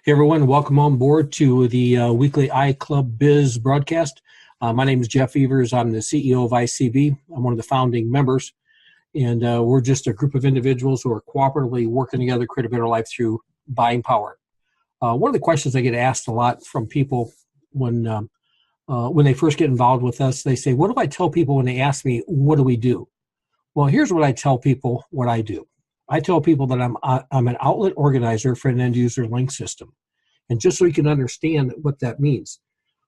Hey everyone, welcome on board to the weekly iClub Biz broadcast. My name is Jeff Evers. I'm the CEO of ICB. I'm one of the founding members, and we're just a group of individuals who are cooperatively working together to create a better life through buying power. One of the questions I get asked a lot from people when they first get involved with us, they say, "What do I tell people when they ask me, what do we do?" Well, here's what I tell people what I do. I tell people that I'm an outlet organizer for an end user link system. And just so you can understand what that means,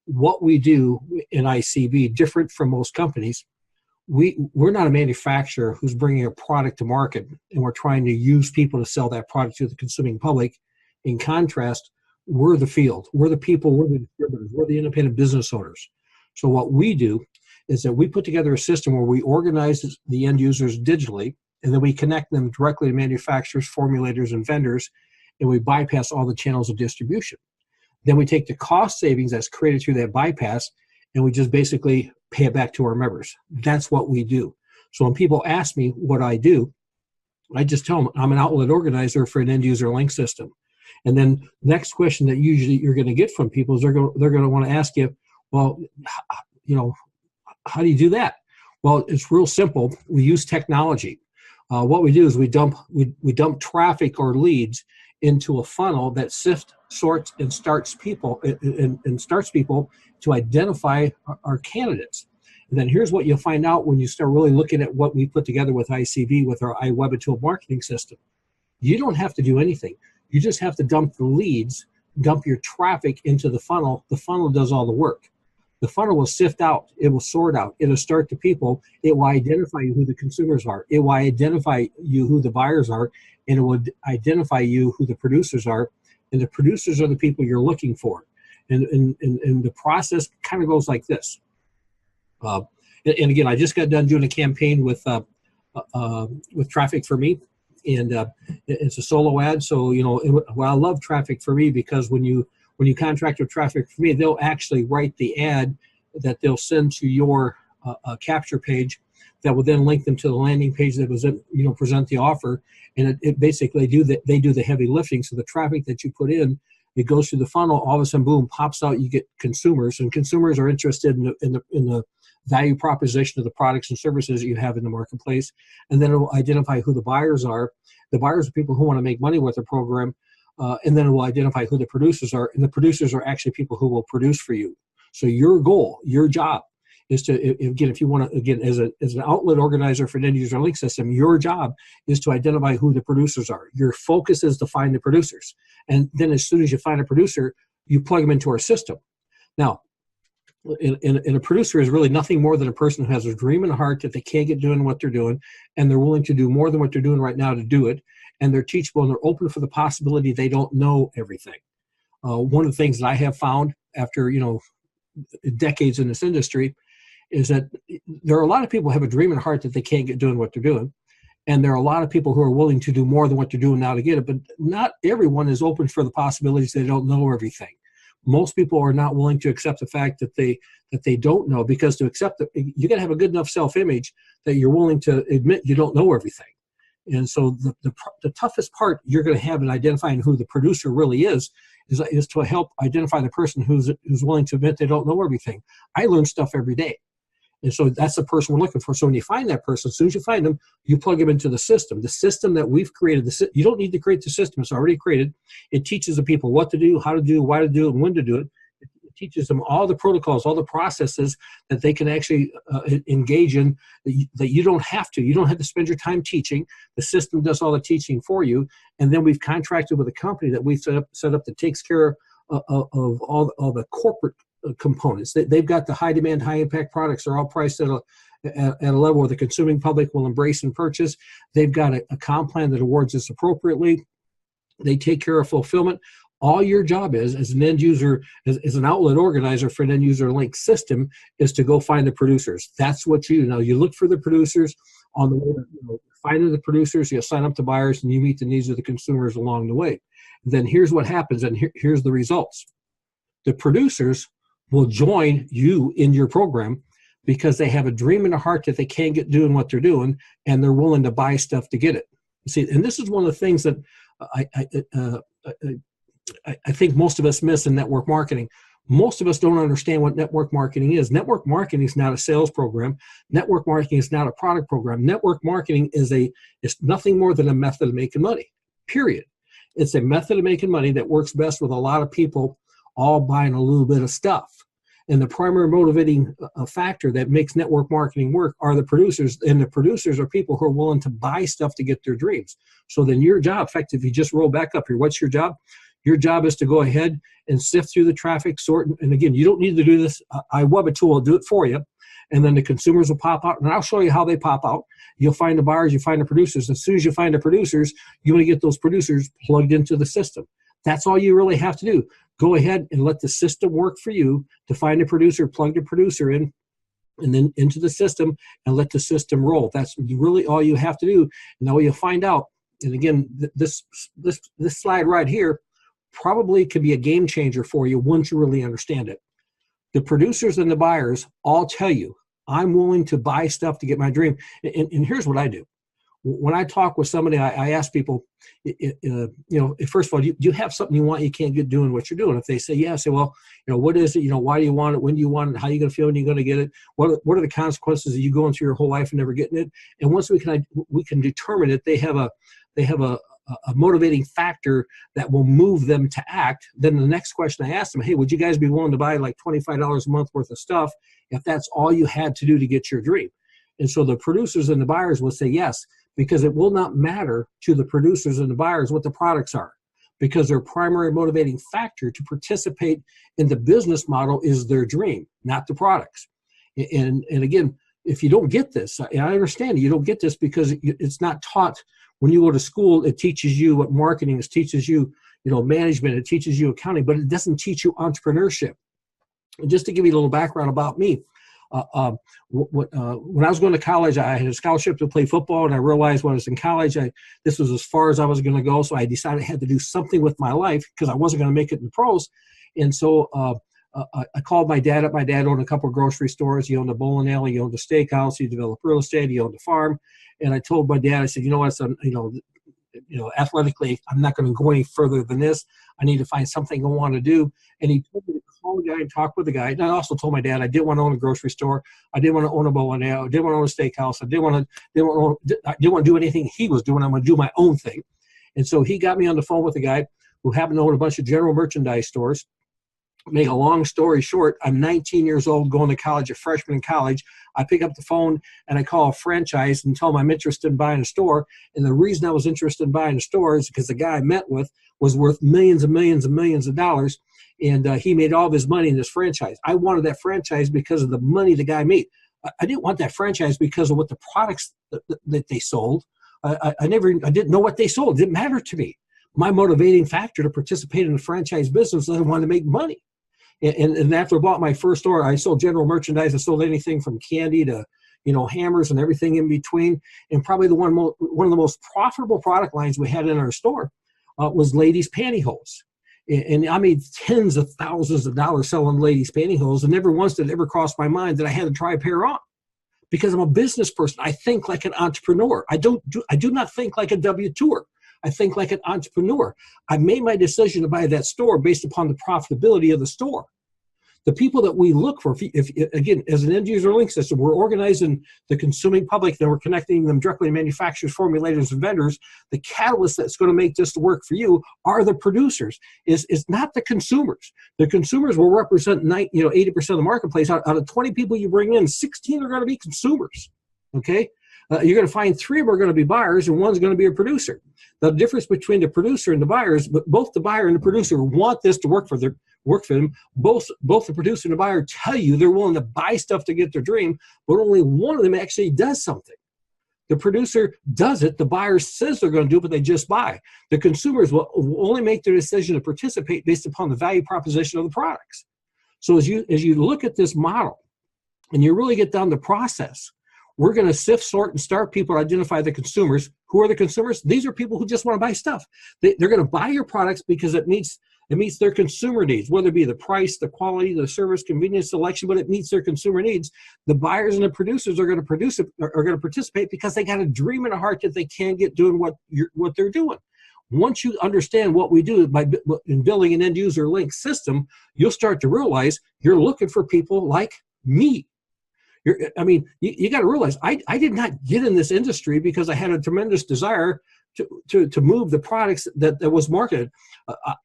what we do in ICB, different from most companies, we're not a manufacturer who's bringing a product to market and we're trying to use people to sell that product to the consuming public. In contrast, we're the field, we're the people, we're the distributors, we're the independent business owners. So what we do is that we put together a system where we organize the end users digitally, and then we connect them directly to manufacturers, formulators, and vendors, and we bypass all the channels of distribution. Then we take the cost savings that's created through that bypass, and we just basically pay it back to our members. That's what we do. So when people ask me what I do, I just tell them I'm an outlet organizer for an end user link system. And then next question that usually you're going to get from people is they're going to want to ask you, well, how do you do that? Well, it's real simple. We use technology. What we do is we dump traffic or leads into a funnel that sifts, sorts, and starts people to identify our candidates. And then here's what you'll find out when you start really looking at what we put together with ICB with our iWebitool marketing system. You don't have to do anything. You just have to dump the leads, dump your traffic into the funnel. The funnel does all the work. The funnel will sift out, it will sort out, it'll start the people, it will identify you who the consumers are, it will identify you who the buyers are, and it will identify you who the producers are, and the producers are the people you're looking for. And the process kind of goes like this. And again, I just got done doing a campaign with Traffic for Me, and it's a solo ad, so I love Traffic for Me because when you contract with Traffic for Me, they'll actually write the ad that they'll send to your capture page that will then link them to the landing page that was present the offer, and it basically they do the heavy lifting. So the traffic that you put in, it goes through the funnel, all of a sudden, boom, pops out. You get consumers, and consumers are interested in the value proposition of the products and services that you have in the marketplace, and then it will identify who the buyers are. The buyers are people who want to make money with the program. And then it will identify who the producers are, and the producers are actually people who will produce for you. So your goal, your job is to, again, if you want to, again, as an outlet organizer for an end user link system, your job is to identify who the producers are. Your focus is to find the producers. And then as soon as you find a producer, you plug them into our system. Now, and a producer is really nothing more than a person who has a dream in the heart that they can't get doing what they're doing, and they're willing to do more than what they're doing right now to do it. And they're teachable, and they're open for the possibility they don't know everything. One of the things that I have found after decades in this industry is that there are a lot of people who have a dream in the heart that they can't get doing what they're doing, and there are a lot of people who are willing to do more than what they're doing now to get it. But not everyone is open for the possibilities they don't know everything. Most people are not willing to accept the fact that they don't know, because to accept it, you got to have a good enough self-image that you're willing to admit you don't know everything. And so the toughest part you're going to have in identifying who the producer really is to help identify the person who's willing to admit they don't know everything. I learn stuff every day. And so that's the person we're looking for. So when you find that person, as soon as you find them, you plug them into the system. The system that we've created, you don't need to create the system. It's already created. It teaches the people what to do, how to do, why to do it, and when to do it. It teaches them all the protocols, all the processes that they can actually engage in that you don't have to. You don't have to spend your time teaching. The system does all the teaching for you. And then we've contracted with a company that we've set up that takes care of all the corporate components. They've got the high demand, high impact products. They're all priced at a level where the consuming public will embrace and purchase. They've got a comp plan that awards this appropriately. They take care of fulfillment. All your job is, as an end user, as an outlet organizer for an end user link system, is to go find the producers. That's what you do. Now, you look for the producers on the way to finding the producers, you sign up the buyers, and you meet the needs of the consumers along the way. Then here's what happens, and here's the results. The producers will join you in your program because they have a dream in their heart that they can't get doing what they're doing, and they're willing to buy stuff to get it. See, and this is one of the things that I I think most of us miss in network marketing. Most of us don't understand what network marketing is. Network marketing is not a sales program. Network marketing is not a product program. Network marketing is nothing more than a method of making money, period. It's a method of making money that works best with a lot of people all buying a little bit of stuff. And the primary motivating factor that makes network marketing work are the producers, and the producers are people who are willing to buy stuff to get their dreams. So then your job, in fact, if you just roll back up here, what's your job? Your job is to go ahead and sift through the traffic, sort, and again, you don't need to do this. iWeb tool will do it for you. And then the consumers will pop out, and I'll show you how they pop out. You'll find the buyers, you find the producers. As soon as you find the producers, you want to get those producers plugged into the system. That's all you really have to do. Go ahead and let the system work for you to find a producer, plug the producer in, and then into the system, and let the system roll. That's really all you have to do. And what you'll find out, and again, this slide right here probably could be a game changer for you once you really understand it. The producers and the buyers all tell you, I'm willing to buy stuff to get my dream. And here's what I do. When I talk with somebody, I ask people, first of all, do you have something you want you can't get doing what you're doing? If they say, yeah, I say, well, what is it? Why do you want it? When do you want it? How are you going to feel when you're going to get it? What are the consequences of you going through your whole life and never getting it? And once we can determine it, they have a motivating factor that will move them to act. Then the next question I ask them, hey, would you guys be willing to buy like $25 a month worth of stuff if that's all you had to do to get your dream? And so the producers and the buyers will say yes, because it will not matter to the producers and the buyers what the products are, because their primary motivating factor to participate in the business model is their dream, not the products. And again, if you don't get this, and I understand you don't get this because it's not taught. When you go to school, it teaches you what marketing is, teaches you, management, it teaches you accounting, but it doesn't teach you entrepreneurship. And just to give you a little background about me, when I was going to college, I had a scholarship to play football, and I realized when I was in college, this was as far as I was going to go, so I decided I had to do something with my life because I wasn't going to make it in the pros. And so I called my dad up. My dad owned a couple of grocery stores. He owned a bowling alley. He owned a steakhouse. He developed real estate. He owned a farm. And I told my dad, I said, you know what, son, athletically, I'm not going to go any further than this. I need to find something I want to do. And he told me to call the guy and talk with the guy. And I also told my dad I didn't want to own a grocery store. I didn't want to own a bowling alley. I didn't want to own a steakhouse. I didn't want to do anything he was doing. I'm going to do my own thing. And so he got me on the phone with a guy who happened to own a bunch of general merchandise stores. Make a long story short, I'm 19 years old, going to college, a freshman in college. I pick up the phone and I call a franchise and tell them I'm interested in buying a store. And the reason I was interested in buying a store is because the guy I met with was worth millions and millions and millions of dollars. And he made all of his money in this franchise. I wanted that franchise because of the money the guy made. I didn't want that franchise because of what the products that they sold. I didn't know what they sold. It didn't matter to me. My motivating factor to participate in the franchise business was I wanted to make money. And after I bought my first store, I sold general merchandise. I sold anything from candy to, hammers and everything in between. And probably one of the most profitable product lines we had in our store was ladies' pantyhose. And I made tens of thousands of dollars selling ladies' pantyhose, and never once did it ever cross my mind that I had to try a pair on, because I'm a business person. I think like an entrepreneur. I do not think like a W-2er. I think like an entrepreneur. I made my decision to buy that store based upon the profitability of the store. The people that we look for, if again, as an end user link system, we're organizing the consuming public, then we're connecting them directly to manufacturers, formulators, and vendors. The catalyst that's going to make this work for you are the producers. Is not the consumers. The consumers will represent 80% of the marketplace. Out of 20 people you bring in, 16 are going to be consumers. Okay. You're going to find 3 of them are going to be buyers and one's going to be a producer. The difference between the producer and the buyers, but both the buyer and the producer want this to work for them. Both the producer and the buyer tell you they're willing to buy stuff to get their dream, but only one of them actually does something. The producer does it. The buyer says they're going to do it, but they just buy. The consumers will only make their decision to participate based upon the value proposition of the products. So as you look at this model and you really get down the process, we're going to sift, sort, and start people to identify the consumers. Who are the consumers? These are people who just want to buy stuff. They're going to buy your products because it meets their consumer needs, whether it be the price, the quality, the service, convenience, selection, but it meets their consumer needs. The buyers and the producers are going to participate because they got a dream in a heart that they can't get doing what they're doing. Once you understand what we do in building an end user link system, you'll start to realize you're looking for people like me. You got to realize I did not get in this industry because I had a tremendous desire to move the products that was marketed.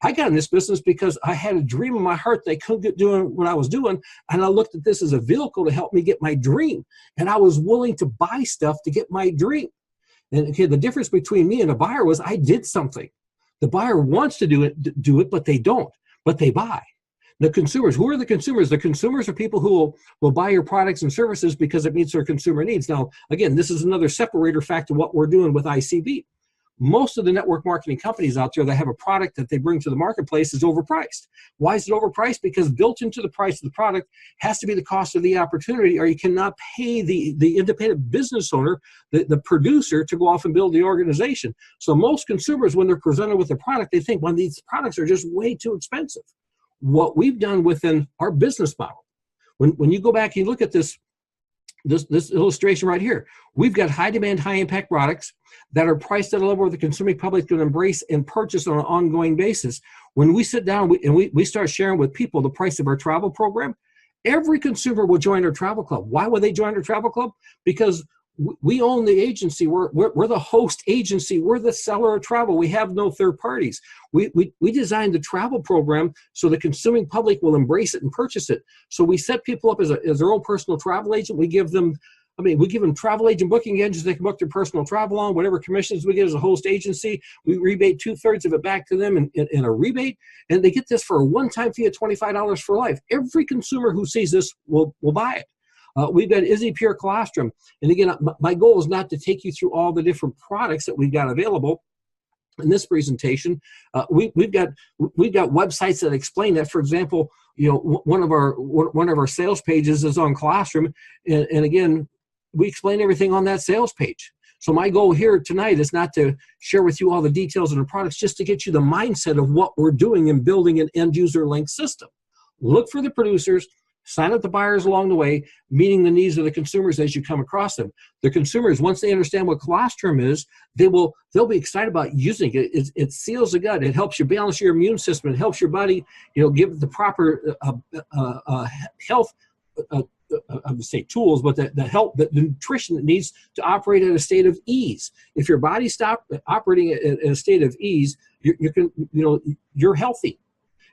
I got in this business because I had a dream in my heart that I couldn't get doing what I was doing, and I looked at this as a vehicle to help me get my dream, and I was willing to buy stuff to get my dream. And okay, the difference between me and a buyer was I did something. The buyer wants to do it, but they don't. But they buy. The consumers, who are the consumers? The consumers are people who will buy your products and services because it meets their consumer needs. Now, again, this is another separator fact of what we're doing with ICB. Most of the network marketing companies out there that have a product that they bring to the marketplace is overpriced. Why is it overpriced? Because built into the price of the product has to be the cost of the opportunity, or you cannot pay the independent business owner, the producer, to go off and build the organization. So most consumers, when they're presented with a product, they think, well, these products are just way too expensive. What we've done within our business model, when you go back and you look at this illustration right here, we've got high demand, high impact products that are priced at a level where the consuming public can embrace and purchase on an ongoing basis. When we sit down and we start sharing with people the price of our travel program, every consumer will join our travel club. Why would they join our travel club? Because we own the agency. We're the host agency. We're the seller of travel. We have no third parties. We designed the travel program so the consuming public will embrace it and purchase it. So we set people up as their own personal travel agent. We give them travel agent booking engines they can book their personal travel on. Whatever commissions we get as a host agency, we rebate 2/3 of it back to them in a rebate, and they get this for a one-time fee of $25 for life. Every consumer who sees this will buy it. We've got Izzy Pure Colostrum. And again, my goal is not to take you through all the different products that we've got available in this presentation. We've got websites that explain that. For example, one of our sales pages is on Colostrum, and again, we explain everything on that sales page. So my goal here tonight is not to share with you all the details of the products, just to get you the mindset of what we're doing in building an end user link system. Look for the producers, sign up the buyers along the way, meeting the needs of the consumers as you come across them. The consumers, once they understand what colostrum is, they'll be excited about using it. It seals the gut. It helps you balance your immune system. It helps your body, give the proper health. I would say tools, but the nutrition that needs to operate at a state of ease. If your body stops operating at a state of ease, you're healthy.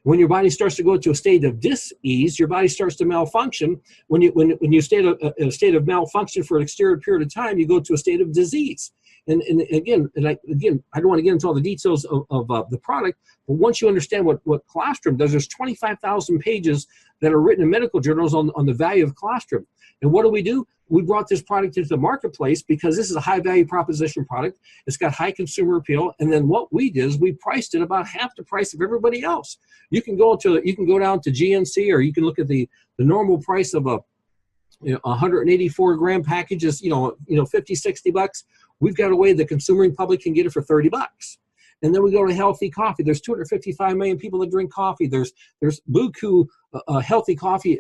When your body starts to go to a state of dis-ease, your body starts to malfunction. When you stay in a state of malfunction for an extended period of time, you go to a state of disease. And again, I don't want to get into all the details of the product, but once you understand what colostrum does, there's 25,000 pages that are written in medical journals on the value of colostrum. And what do? We brought this product into the marketplace because this is a high value proposition product. It's got high consumer appeal. And then what we did is we priced it about half the price of everybody else. You can go down to GNC, or you can look at the normal price of a 184 gram package is 50, 60 bucks. We've got a way the consuming public can get it for 30 bucks. And then we go to healthy coffee. There's 255 million people that drink coffee. There's buku healthy coffee,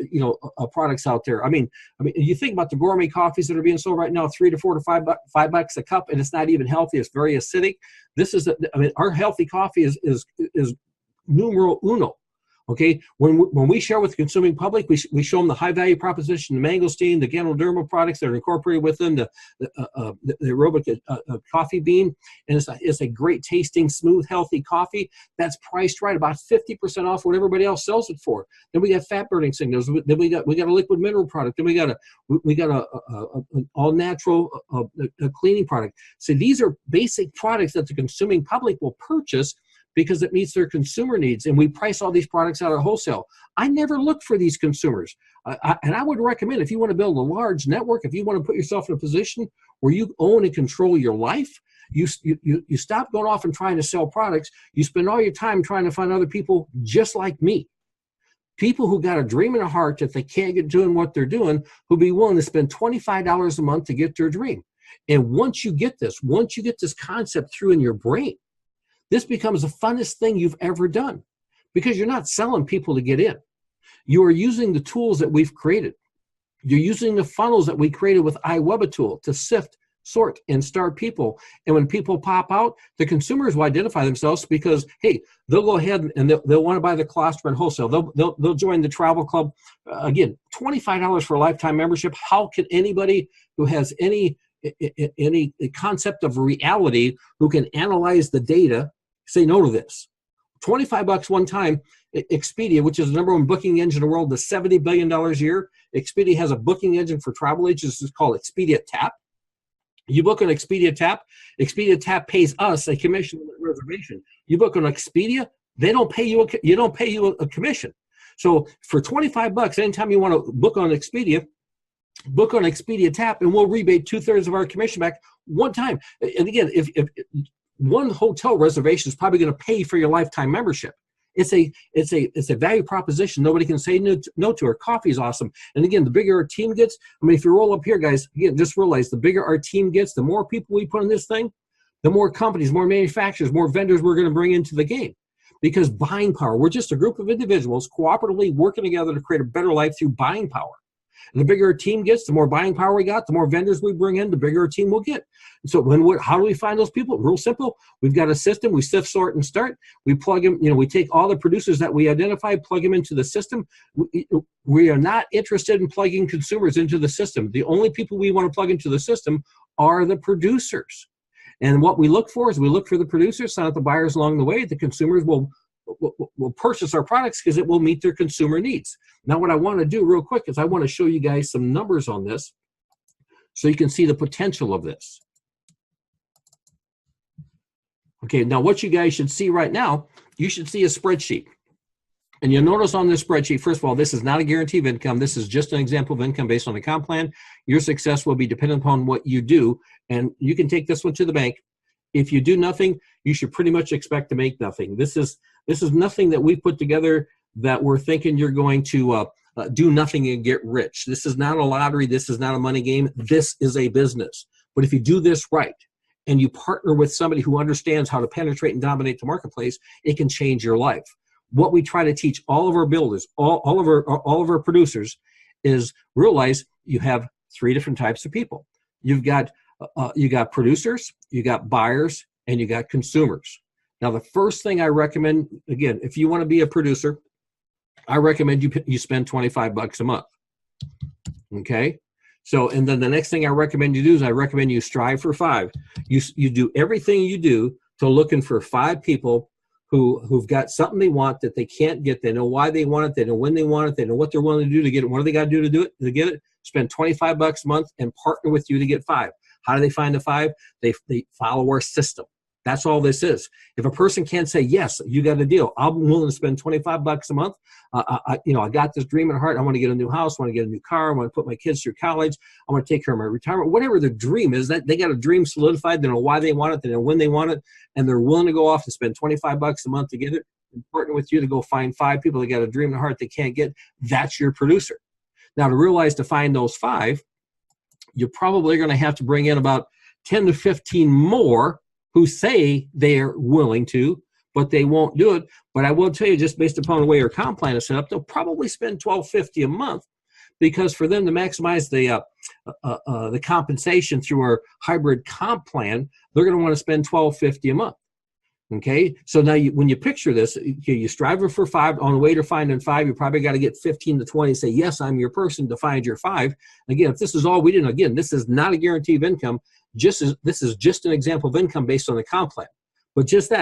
products out there. I mean, you think about the gourmet coffees that are being sold right now, $3 to $4 to $5 a cup, and it's not even healthy. It's very acidic. This is, our healthy coffee is numero uno. Okay, when we share with the consuming public, we show them the high value proposition, the mangosteen, the Ganoderma products that are incorporated within the aerobic coffee bean, and it's a great tasting, smooth, healthy coffee that's priced right, about 50% off what everybody else sells it for. Then we got fat burning signals. Then we got a liquid mineral product. Then we got an all natural cleaning product. So these are basic products that the consuming public will purchase because it meets their consumer needs, and we price all these products out at wholesale. I never look for these consumers, and I would recommend, if you want to build a large network, if you want to put yourself in a position where you own and control your life, you stop going off and trying to sell products. You spend all your time trying to find other people just like me, people who got a dream and a heart that they can't get doing what they're doing, who'll be willing to spend $25 a month to get their dream. And once you get this concept through in your brain, this becomes the funnest thing you've ever done, because you're not selling people to get in. You are using the tools that we've created. You're using the funnels that we created with iWebatool to sift sort, and start people. And when people pop out, the consumers will identify themselves because, hey, they'll go ahead and they'll want to buy the colostrum wholesale. They'll join the travel club. Again, $25 for a lifetime membership. How can anybody who has any concept of reality, who can analyze the data, say no to this? $25 one time. Expedia, which is the #1 booking engine in the world, the $70 billion a year. Expedia has a booking engine for travel agents. It's called Expedia Tap. You book on Expedia Tap pays us a commission on the reservation. You book on Expedia, they don't pay you a commission. So for $25, anytime you want to book on Expedia Tap, and we'll rebate 2/3 of our commission back one time. And again, if one hotel reservation is probably going to pay for your lifetime membership. It's a value proposition. Nobody can say no to. Our coffee is awesome. And again, the bigger our team gets, I mean, if you roll up here, guys, again, just realize the bigger our team gets, the more people we put in this thing, the more companies, more manufacturers, more vendors we're going to bring into the game. Because buying power, we're just a group of individuals cooperatively working together to create a better life through buying power. And the bigger our team gets, the more buying power we got, the more vendors we bring in, the bigger our team will get. So how do we find those people? Real simple. We've got a system. We sift, sort, and start. We plug them, we take all the producers that we identify, plug them into the system. We are not interested in plugging consumers into the system. The only people we want to plug into the system are the producers. And what we look for is we look for the producers, sign up the buyers along the way. The consumers will purchase our products because it will meet their consumer needs. Now, what I want to do real quick is I want to show you guys some numbers on this so you can see the potential of this. Okay, now what you guys should see right now, you should see a spreadsheet. And you'll notice on this spreadsheet, first of all, this is not a guarantee of income. This is just an example of income based on the comp plan. Your success will be dependent upon what you do. And you can take this one to the bank. If you do nothing, you should pretty much expect to make nothing. This is nothing that we put together that we're thinking you're going to do nothing and get rich. This is not a lottery. This is not a money game. This is a business. But if you do this right and you partner with somebody who understands how to penetrate and dominate the marketplace, it can change your life. What we try to teach all of our builders, all of our producers, is realize you have 3 different types of people. You got producers, you got buyers, and you got consumers. Now, the first thing I recommend, again, if you want to be a producer, I recommend you spend $25 a month. Okay? So, and then the next thing I recommend you do is I recommend you strive for 5. You do everything you do to looking for 5 people who've got something they want that they can't get. They know why they want it. They know when they want it. They know what they're willing to do to get it. What do they got to do to get it? Spend $25 a month and partner with you to get 5. How do they find the 5? They follow our system. That's all this is. If a person can't say, yes, you got a deal, I'm willing to spend $25 a month. I got this dream in heart. I want to get a new house. I want to get a new car. I want to put my kids through college. I want to take care of my retirement. Whatever their dream is, that they got a dream solidified. They know why they want it. They know when they want it. And they're willing to go off and spend $25 a month to get it and partner with you to go find 5 people that got a dream in heart they can't get. That's your producer. Now, to realize to find those 5, you're probably going to have to bring in about 10 to 15 more who say they're willing to, but they won't do it. But I will tell you, just based upon the way your comp plan is set up, they'll probably spend $12.50 a month, because for them to maximize the compensation through our hybrid comp plan, they're going to want to spend $12.50 a month. Okay, so now when you picture this, you're striving for 5. On the way to finding 5, you probably got to get 15 to 20 and say, yes, I'm your person to find your 5. Again, if this is all we did, again, this is not a guarantee of income. This is just an example of income based on the comp plan. But just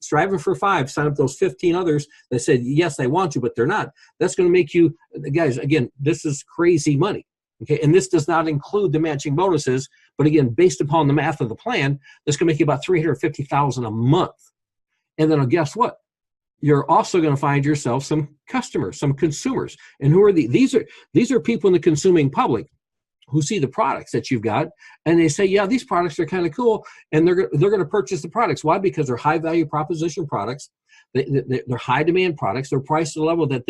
striving for 5, sign up those 15 others that said, yes, I want you, but they're not. That's going to make you, guys, again, this is crazy money. Okay, and this does not include the matching bonuses. But again, based upon the math of the plan, that's going to make you about $350,000 a month. And then guess what? You're also going to find yourself some customers, some consumers. And who are these are people in the consuming public who see the products that you've got, and they say, yeah, these products are kind of cool, and they're going to purchase the products. Why? Because they're high value proposition products. They're high demand products. They're priced at a level that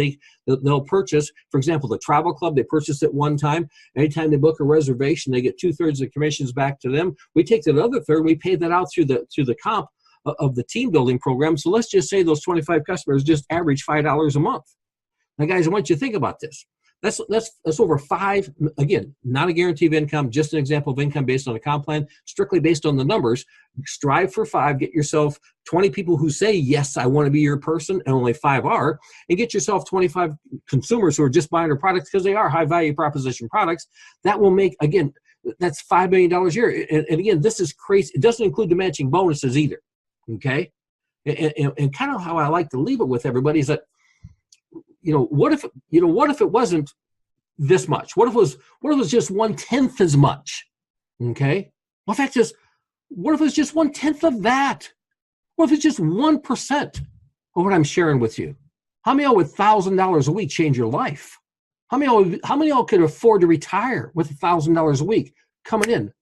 they'll purchase. For example, the travel club, they purchase it one time. Anytime they book a reservation, they get 2/3 of the commissions back to them. We take that other third, we pay that out through the comp of the team building program. So let's just say those 25 customers just average $5 a month. Now, guys, I want you to think about this. That's over five. Again, not a guarantee of income, just an example of income based on a comp plan, strictly based on the numbers. Strive for 5. Get yourself 20 people who say, yes, I want to be your person, and only 5 are, and get yourself 25 consumers who are just buying your products because they are high value proposition products. That will make, again, that's $5 million a year. And again, this is crazy. It doesn't include the matching bonuses either. Okay. And kind of how I like to leave it with everybody is that, what if it wasn't this much? What if it was just 1/10 as much? Okay. Well, in fact, what if it's just 1/10 of that? What if it's just 1% of what I'm sharing with you? How many of y'all with $1,000 a week change your life? How many of y'all could afford to retire with $1,000 a week coming in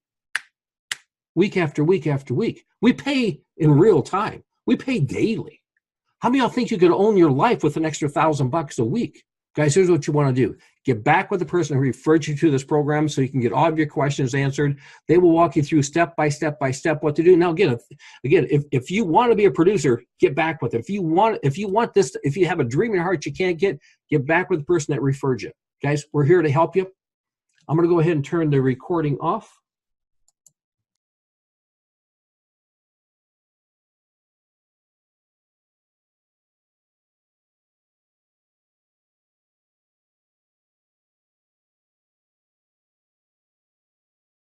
week after week after week? We pay in real time. We pay daily. How many of y'all think you could own your life with an extra $1,000 a week? Guys, here's what you want to do. Get back with the person who referred you to this program so you can get all of your questions answered. They will walk you through step by step what to do. Now, again, if you want to be a producer, get back with it. If you want this, if you have a dream in your heart you can't get back with the person that referred you. Guys, we're here to help you. I'm going to go ahead and turn the recording off.